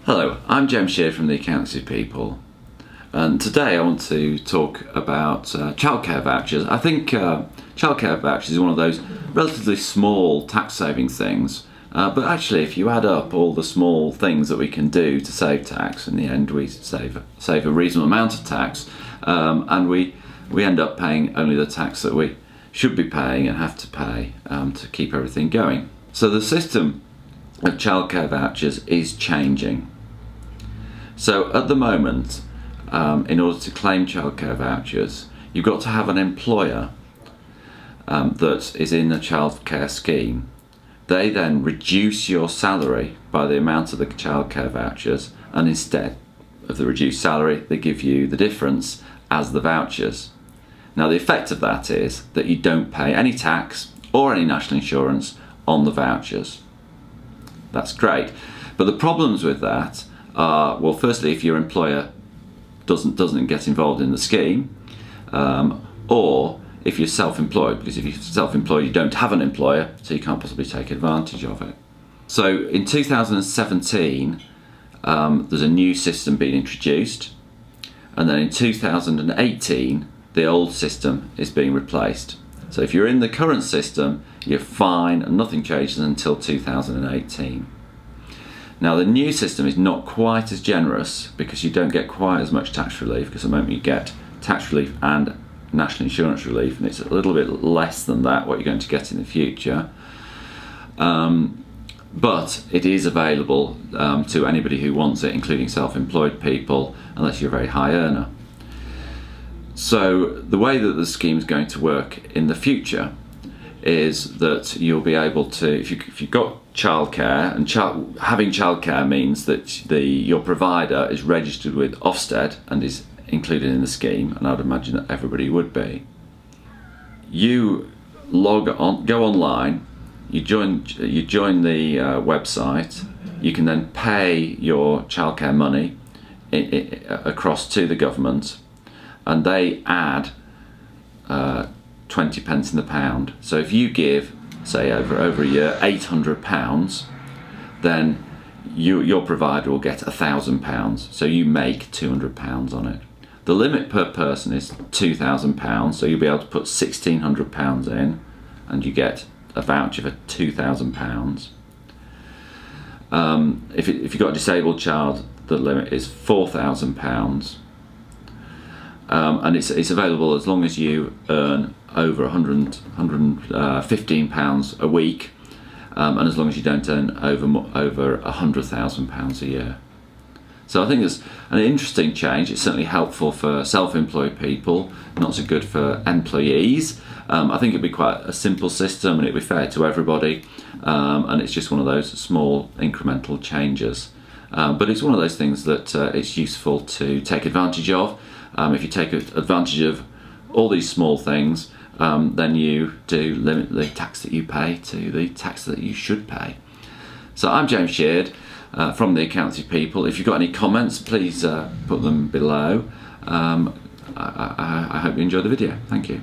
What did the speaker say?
Hello, I'm James Sheard from the Accountancy People, and today I want to talk about childcare vouchers. I think childcare vouchers is one of those relatively small tax saving things, but actually if you add up all the small things that we can do to save tax, in the end we save a reasonable amount of tax, and we end up paying only the tax that we should be paying and have to pay to keep everything going. So the system of childcare vouchers is changing. So at the moment, in order to claim childcare vouchers, you've got to have an employer that is in the childcare scheme. They then reduce your salary by the amount of the childcare vouchers, and instead of the reduced salary, they give you the difference as the vouchers. Now the effect of that is that you don't pay any tax or any national insurance on the vouchers. That's great, but the problems with that are, well, firstly, if your employer doesn't get involved in the scheme, or if you're self-employed, because if you're self-employed you don't have an employer, so you can't possibly take advantage of it. So in 2017 there's a new system being introduced, and then in 2018 the old system is being replaced. So if you're in the current system, you're fine and nothing changes until 2018. Now the new system is not quite as generous because you don't get quite as much tax relief, because at the moment you get tax relief and national insurance relief, and it's a little bit less than that what you're going to get in the future. But it is available to anybody who wants it, including self-employed people, unless you're a very high earner. So the way that the scheme is going to work in the future is that you'll be able to, if you've got childcare, and having childcare means that your provider is registered with Ofsted and is included in the scheme, and I'd imagine that everybody would be. You go online, you join the website. You can then pay your childcare money across to the government, and they add 20 pence in the pound. So if you give, say over a year, £800, then your provider will get £1,000, so you make £200 on it. The limit per person is £2,000, so you'll be able to put £1,600 in and you get a voucher for £2,000. If you've got a disabled child, the limit is £4,000. And it's available as long as you earn over £115 a week, and as long as you don't earn over £100,000 a year. So I think it's an interesting change. It's certainly helpful for self-employed people, not so good for employees. I think it'd be quite a simple system and it'd be fair to everybody, and it's just one of those small incremental changes. But it's one of those things that it's useful to take advantage of. If you take advantage of all these small things, then you do limit the tax that you pay to the tax that you should pay. So I'm James Sheard from the Accountancy People. If you've got any comments, please put them below. I hope you enjoyed the video. Thank you.